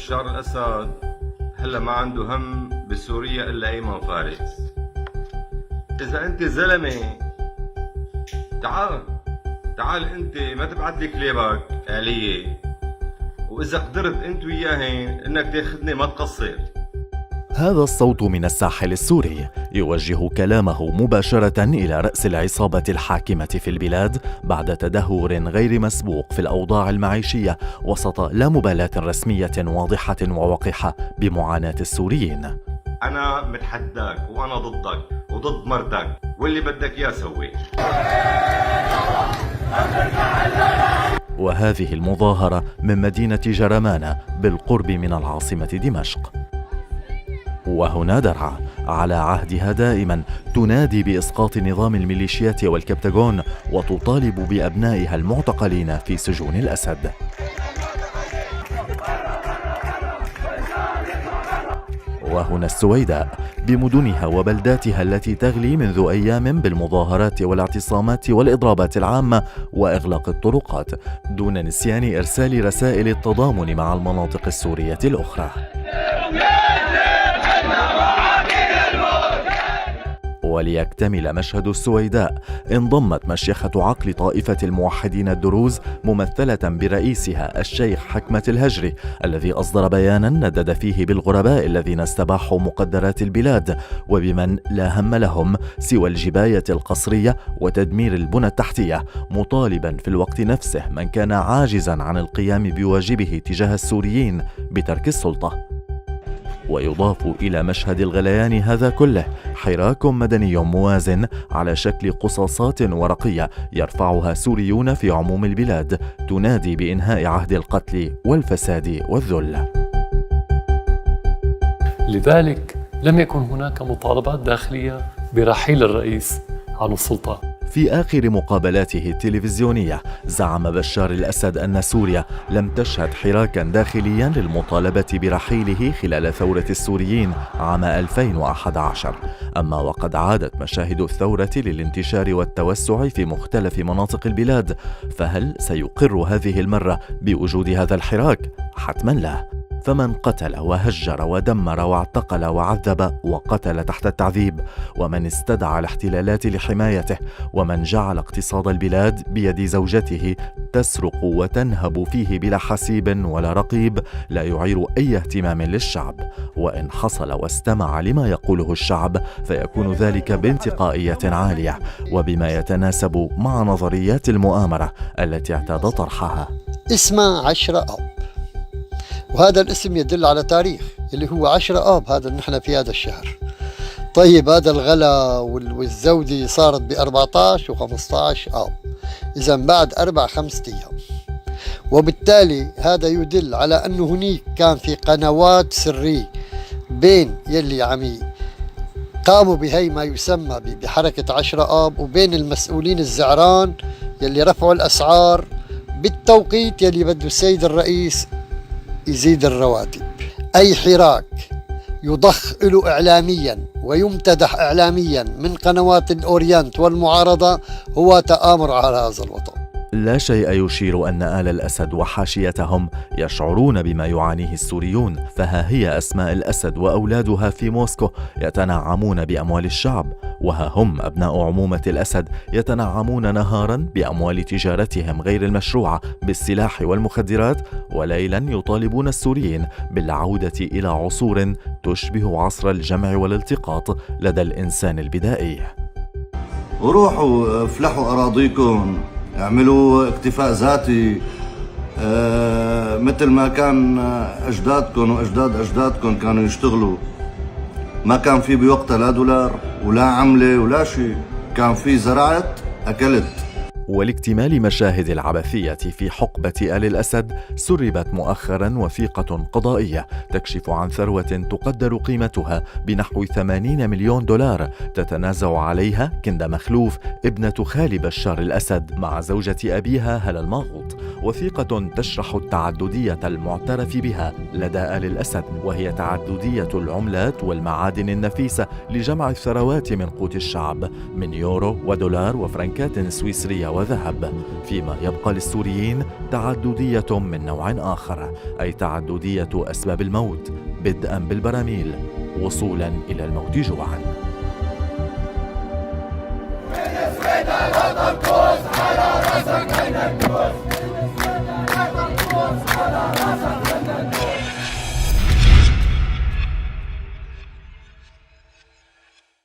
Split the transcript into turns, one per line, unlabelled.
بشار الأسد هلا ما عنده هم بسوريا إلا أيمن فارس. إذا أنت زلمة تعال أنت ما تبعت لي كليبك آلية، وإذا قدرت أنت وياهن إنك تاخذني ما تقصر.
هذا الصوت من الساحل السوري يوجه كلامه مباشرة إلى رأس العصابة الحاكمة في البلاد بعد تدهور غير مسبوق في الأوضاع المعيشية وسط لا مبالاة رسمية واضحة ووقحة بمعاناة السوريين.
أنا متحداك وأنا ضدك وضد مرتك واللي بدك إياه سوي.
وهذه المظاهرة من مدينة جرمانة بالقرب من العاصمة دمشق. وهنا درعا على عهدها دائما تنادي بإسقاط نظام الميليشيات والكبتاغون وتطالب بأبنائها المعتقلين في سجون الأسد. وهنا السويداء بمدنها وبلداتها التي تغلي منذ أيام بالمظاهرات والاعتصامات والإضرابات العامة وإغلاق الطرقات دون نسيان إرسال رسائل التضامن مع المناطق السورية الأخرى. وليكتمل مشهد السويداء انضمت مشيخة عقل طائفة الموحدين الدروز ممثلة برئيسها الشيخ حكمة الهجري الذي أصدر بيانا ندد فيه بالغرباء الذين استباحوا مقدرات البلاد وبمن لا هم لهم سوى الجباية القصرية وتدمير البنى التحتية، مطالبا في الوقت نفسه من كان عاجزا عن القيام بواجبه تجاه السوريين بترك السلطة. ويضاف إلى مشهد الغليان هذا كله حراك مدني موازن على شكل قصاصات ورقية يرفعها سوريون في عموم البلاد تنادي بإنهاء عهد القتل والفساد والذل.
لذلك لم يكن هناك مطالبات داخلية برحيل الرئيس عن السلطة.
في آخر مقابلاته التلفزيونية زعم بشار الأسد أن سوريا لم تشهد حراكا داخليا للمطالبة برحيله خلال ثورة السوريين عام 2011. أما وقد عادت مشاهد الثورة للانتشار والتوسع في مختلف مناطق البلاد، فهل سيقر هذه المرة بوجود هذا الحراك؟ حتما لا. فمن قتل وهجر ودمر واعتقل وعذب وقتل تحت التعذيب، ومن استدعى الاحتلالات لحمايته، ومن جعل اقتصاد البلاد بيد زوجته تسرق وتنهب فيه بلا حسيب ولا رقيب، لا يعير أي اهتمام للشعب. وإن حصل واستمع لما يقوله الشعب فيكون ذلك بانتقائية عالية وبما يتناسب مع نظريات المؤامرة التي اعتاد طرحها.
اسمه 10 آب، وهذا الاسم يدل على تاريخ اللي هو 10 آب، هذا نحن في هذا الشهر. طيب هذا الغلا والزودي صارت ب14 و15 آب، إذا بعد 4-5 أيام. وبالتالي هذا يدل على أنه هناك كان في قنوات سرية بين يلي عمي قاموا بهي ما يسمى بحركة 10 آب وبين المسؤولين الزعران يلي رفعوا الأسعار بالتوقيت يلي بده السيد الرئيس يزيد الرواتب. أي حراك يضخ له إعلاميا ويمتدح إعلاميا من قنوات الأورينت والمعارضة هو تآمر على هذا الوطن.
لا شيء يشير أن آل الأسد وحاشيتهم يشعرون بما يعانيه السوريون، فها هي أسماء الأسد وأولادها في موسكو يتنعمون بأموال الشعب، وها هم أبناء عمومة الأسد يتنعمون نهارا بأموال تجارتهم غير المشروعة بالسلاح والمخدرات، وليلا يطالبون السوريين بالعودة إلى عصور تشبه عصر الجمع والالتقاط لدى الإنسان البدائي.
وروحوا افلحوا أراضيكم، اعملوا اكتفاء ذاتي مثل ما كان أجدادكم وأجداد أجدادكم كانوا يشتغلوا. ما كان في بوقتها لا دولار ولا عملة ولا شيء، كان في زرعت أكلت.
ولاكتمال مشاهد العبثية في حقبة آل الأسد سربت مؤخرا وثيقة قضائية تكشف عن ثروة تقدر قيمتها بنحو 80 مليون دولار تتنازع عليها كند مخلوف ابنة خال بشار الأسد مع زوجة أبيها هلا الماغوط، وثيقة تشرح التعددية المعترف بها لدى آل الأسد، وهي تعددية العملات والمعادن النفيسة لجمع الثروات من قوت الشعب من يورو ودولار وفرنكات سويسرية وذهب، فيما يبقى للسوريين تعددية من نوع آخر، أي تعددية أسباب الموت، بدءا بالبراميل وصولا إلى الموت جوعا.
الوطن كوس على راسك عينك كوس.